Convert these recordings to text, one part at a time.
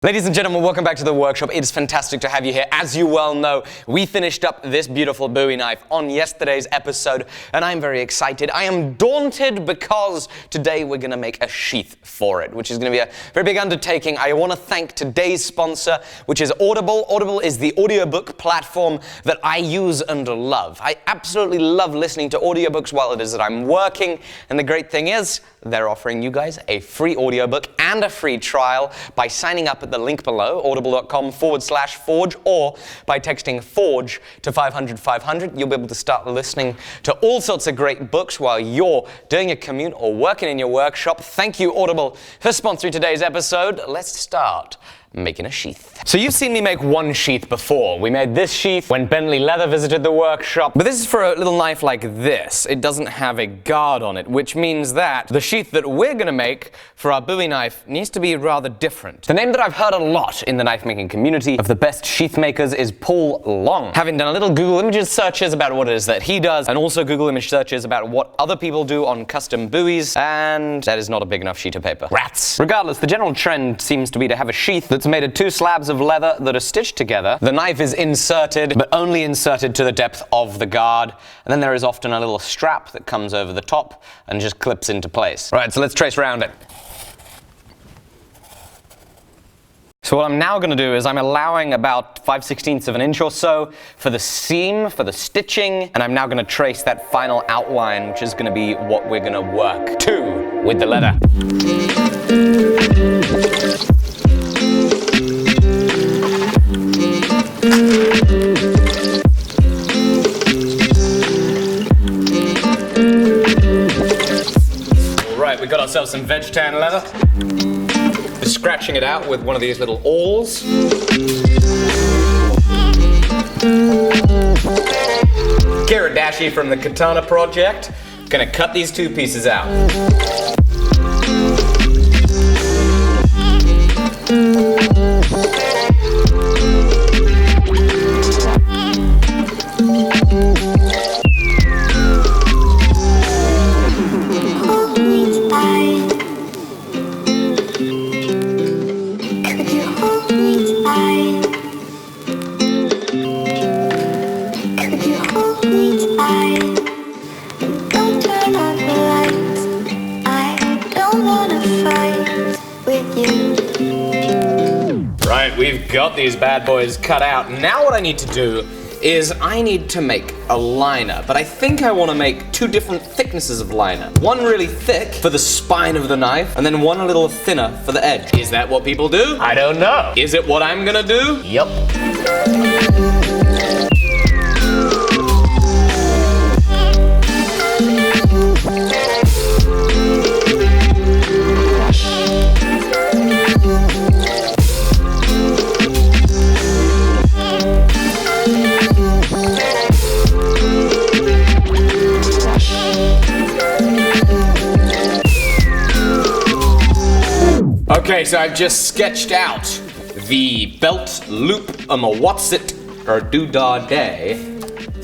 Ladies and gentlemen, welcome back to the workshop. It is fantastic to have you here. As you well know, we finished up this beautiful Bowie knife on yesterday's episode, and I'm very excited. I am daunted because today we're going to make a sheath for it, which is going to be a very big undertaking. I want to thank today's sponsor, which is Audible. Audible is the audiobook platform that I use and love. I absolutely love listening to audiobooks while it is that I'm working, and the great thing is, they're offering you guys a free audiobook and a free trial by signing up at the link below, audible.com/forge, or by texting FORGE to 500-500. You'll be able to start listening to all sorts of great books while you're doing a commute or working in your workshop. Thank you, Audible, for sponsoring today's episode. Let's start making a sheath. So you've seen me make one sheath before. We made this sheath when Bentley Leather visited the workshop, but this is for a little knife like this. It doesn't have a guard on it, which means that the sheath that we're gonna make for our Bowie knife needs to be rather different. The name that I've heard a lot in the knife making community of the best sheath makers is Paul Long. Having done a little Google Images searches about what it is that he does, and also Google Image searches about what other people do on custom buoys, and that is not a big enough sheet of paper. Rats. Regardless, the general trend seems to be to have a sheath that's made of two slabs of leather that are stitched together. The knife is inserted, but only inserted to the depth of the guard, and then there is often a little strap that comes over the top and just clips into place. Right, so let's trace around it. So what I'm now going to do is I'm allowing about 5/16 of an inch or so for the seam, for the stitching, and I'm now going to trace that final outline, which is going to be what we're going to work to with the leather. Alright, we got ourselves some veg tan leather. Just scratching it out with one of these little awls. Kiradashi from the Katana project. Gonna cut these two pieces out. We've got these bad boys cut out. Now what I need to do is I need to make a liner, but I think I want to make two different thicknesses of liner. One really thick for the spine of the knife, and then one a little thinner for the edge. Is that what people do? I don't know. Is it what I'm gonna do? Yup. Okay, so I've just sketched out the belt loop what's-it or doodah-day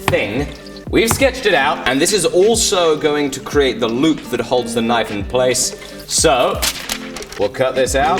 thing. We've sketched it out, and this is also going to create the loop that holds the knife in place. So, we'll cut this out.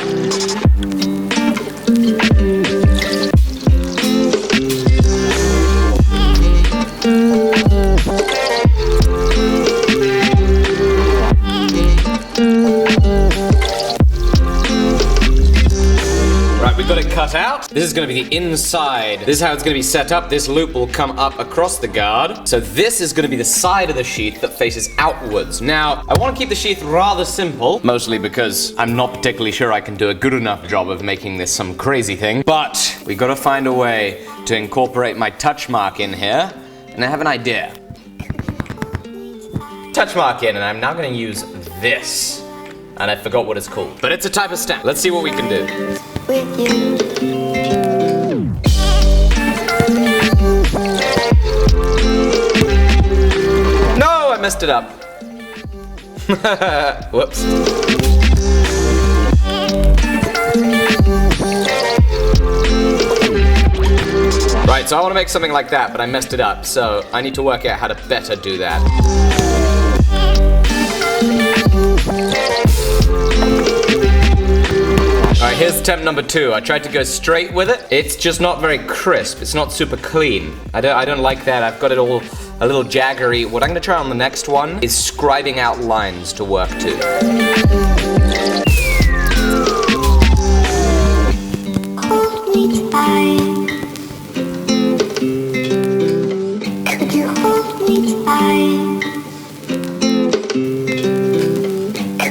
Got it cut out. This is going to be the inside. This is how it's going to be set up. This loop will come up across the guard. So this is going to be the side of the sheath that faces outwards. Now, I want to keep the sheath rather simple, mostly because I'm not particularly sure I can do a good enough job of making this some crazy thing, but we got to find a way to incorporate my touch mark in here, and I have an idea. Touch mark in, and I'm now going to use this. And I forgot what it's called, but it's a type of stamp. Let's see what we can do. With you. No, I messed it up. Whoops. Right, so I want to make something like that, but I messed it up, so I need to work out how to better do that. Alright, here's attempt number 2. I tried to go straight with it. It's just not very crisp. It's not super clean. I don't like that. I've got it all a little jaggery. What I'm gonna try on the next one is scribing out lines to work to. Hold me tight. Could you hold me tight?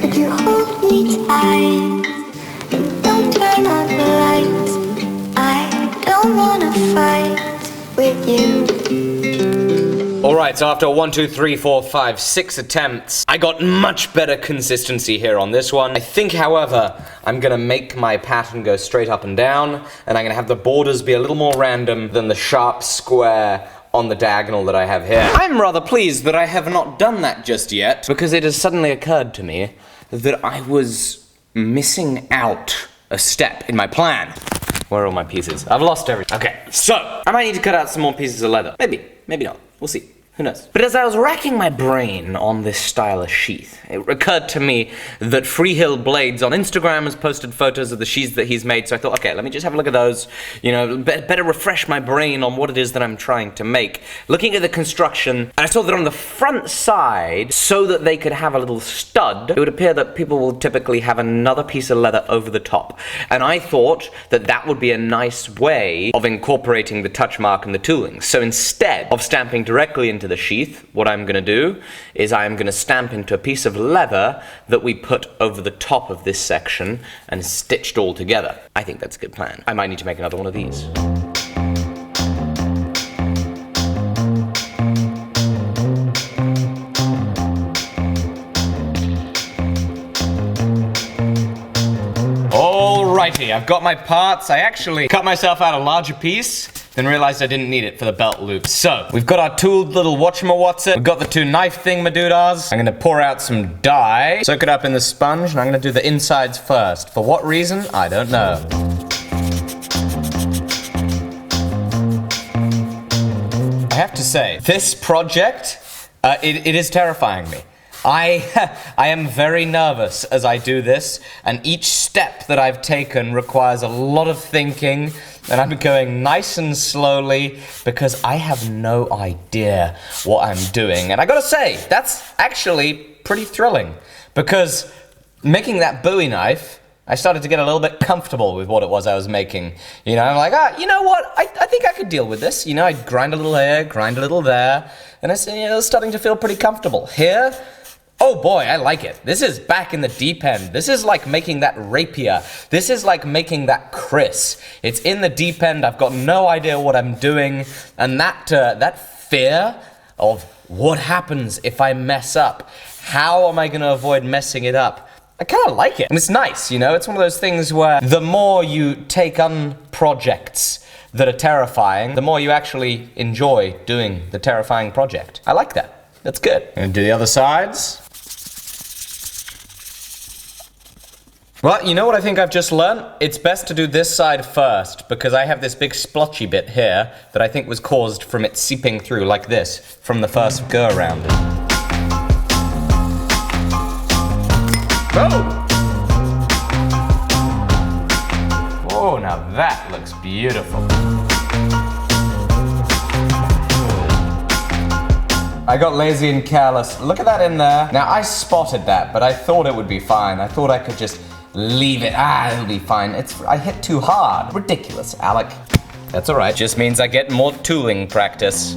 Could you hold me tight? Don't turn on the lights. I don't wanna fight with you. Alright, so after 1, 2, 3, 4, 5, 6 attempts, I got much better consistency here on this one. I think, however, I'm gonna make my pattern go straight up and down, and I'm gonna have the borders be a little more random than the sharp square on the diagonal that I have here. I'm rather pleased that I have not done that just yet, because it has suddenly occurred to me that I was missing out a step in my plan. Where are all my pieces? I've lost everything. Okay, so I might need to cut out some more pieces of leather. Maybe, maybe not. We'll see. Who knows? But as I was racking my brain on this stylish sheath, it occurred to me that Freehill Blades on Instagram has posted photos of the sheaths that he's made, so I thought, okay, let me just have a look at those, you know, better refresh my brain on what it is that I'm trying to make. Looking at the construction, and I saw that on the front side, so that they could have a little stud, it would appear that people will typically have another piece of leather over the top. And I thought that that would be a nice way of incorporating the touch mark and the tooling. So instead of stamping directly into the sheath, what I'm going to do is I'm going to stamp into a piece of leather that we put over the top of this section and stitched all together. I think that's a good plan. I might need to make another one of these. Alrighty, I've got my parts. I actually cut myself out a larger piece, then realized I didn't need it for the belt loop. So, we've got our tooled little whatchamawatsit. We've got the 2 knife thingamadoodas. I'm gonna pour out some dye, soak it up in the sponge, and I'm gonna do the insides first. For what reason? I don't know. I have to say, this project, it is terrifying me. I am very nervous as I do this, and each step that I've taken requires a lot of thinking, and I'm going nice and slowly because I have no idea what I'm doing. And I gotta say, that's actually pretty thrilling, because making that Bowie knife, I started to get a little bit comfortable with what it was I was making. You know, I'm like, you know what, I think I could deal with this. You know, I'd grind a little here, grind a little there, and I was starting to feel pretty comfortable. Here, oh boy, I like it. This is back in the deep end. This is like making that rapier. This is like making that kris. It's in the deep end. I've got no idea what I'm doing. And that fear of what happens if I mess up? How am I going to avoid messing it up? I kind of like it. And it's nice, you know? It's one of those things where the more you take on projects that are terrifying, the more you actually enjoy doing the terrifying project. I like that. That's good. And do the other sides. Well, you know what I think I've just learned? It's best to do this side first, because I have this big splotchy bit here that I think was caused from it seeping through like this from the first go around. Oh! Oh, now that looks beautiful. I got lazy and careless. Look at that in there. Now, I spotted that, but I thought it would be fine. I thought I could just leave it. It'll be fine. I hit too hard. Ridiculous, Alec. That's all right. Just means I get more tooling practice.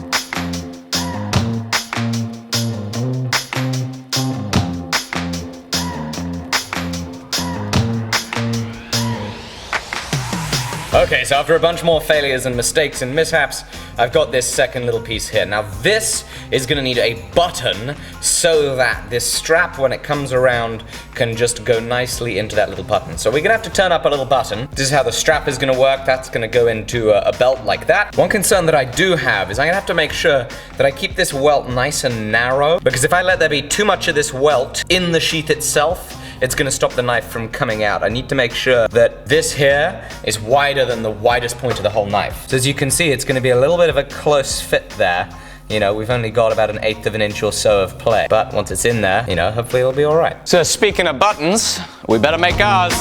Okay, so after a bunch more failures and mistakes and mishaps, I've got this second little piece here. Now this is gonna need a button so that this strap, when it comes around, can just go nicely into that little button. So we're gonna have to turn up a little button. This is how the strap is gonna work. That's gonna go into a belt like that. One concern that I do have is I'm gonna have to make sure that I keep this welt nice and narrow, because if I let there be too much of this welt in the sheath itself, it's gonna stop the knife from coming out. I need to make sure that this here is wider than the widest point of the whole knife. So as you can see, it's gonna be a little bit of a close fit there. You know, we've only got about 1/8 of an inch or so of play. But once it's in there, you know, hopefully it'll be all right. So speaking of buttons, we better make ours.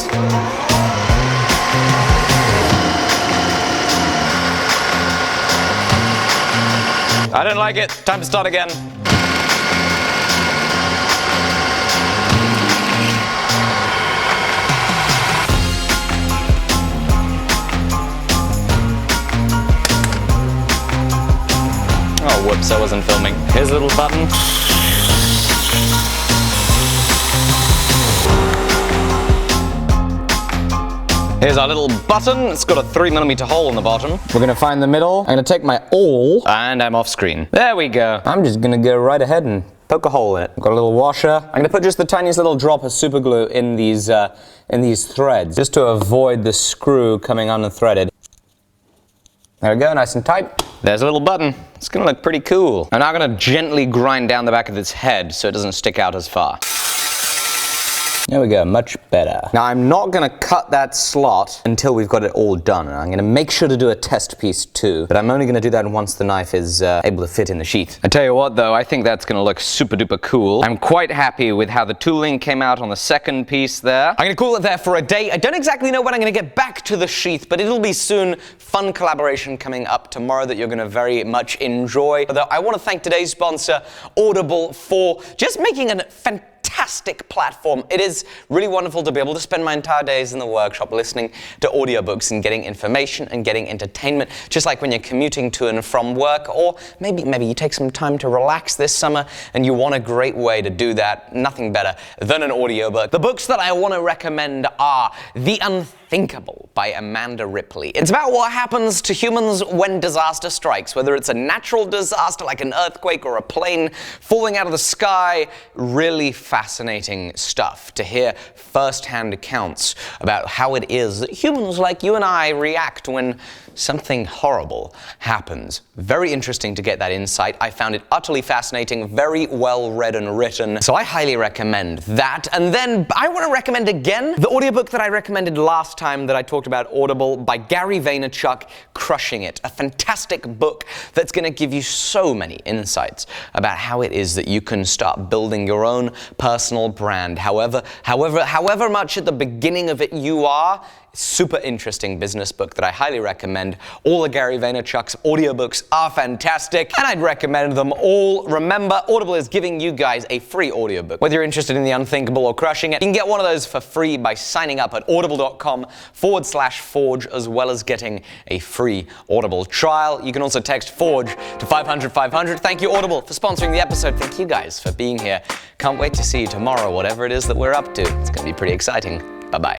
I don't like it. Time to start again. Oh, whoops, I wasn't filming. Here's a little button. Here's our little button. It's got a 3mm hole in the bottom. We're gonna find the middle. I'm gonna take my awl, and I'm off screen. There we go. I'm just gonna go right ahead and poke a hole in it. I've got a little washer. I'm gonna put just the tiniest little drop of super glue in these threads, just to avoid the screw coming unthreaded. There we go, nice and tight. There's a little button. It's gonna look pretty cool. I'm now gonna gently grind down the back of its head so it doesn't stick out as far. There we go, much better. Now I'm not gonna cut that slot until we've got it all done. I'm gonna make sure to do a test piece too, but I'm only gonna do that once the knife is able to fit in the sheath. I tell you what though, I think that's gonna look super duper cool. I'm quite happy with how the tooling came out on the second piece there. I'm gonna call it there for a day. I don't exactly know when I'm gonna get back to the sheath, but it'll be soon. Fun collaboration coming up tomorrow that you're gonna very much enjoy. Although I wanna thank today's sponsor, Audible, for just making a fantastic platform. It is really wonderful to be able to spend my entire days in the workshop listening to audiobooks and getting information and getting entertainment, just like when you're commuting to and from work, or maybe you take some time to relax this summer and you want a great way to do that. Nothing better than an audiobook. The books that I want to recommend are The Unthinkable by Amanda Ripley. It's about what happens to humans when disaster strikes, whether it's a natural disaster like an earthquake or a plane falling out of the sky. Really fascinating stuff to hear first-hand accounts about how it is that humans like you and I react when something horrible happens. Very interesting to get that insight. I found it utterly fascinating, very well read and written, so I highly recommend that. And then I want to recommend again the audiobook that I recommended last time that I talked about, Audible, by Gary Vaynerchuk, Crushing It. A fantastic book that's going to give you so many insights about how it is that you can start building your own personal brand. However much at the beginning of it you are. Super interesting business book that I highly recommend. All of Gary Vaynerchuk's audiobooks are fantastic, and I'd recommend them all. Remember, Audible is giving you guys a free audiobook. Whether you're interested in The Unthinkable or Crushing It, you can get one of those for free by signing up at audible.com/forge, as well as getting a free Audible trial. You can also text FORGE to 500 500. Thank you, Audible, for sponsoring the episode. Thank you guys for being here. Can't wait to see you tomorrow, whatever it is that we're up to. It's going to be pretty exciting. Bye-bye.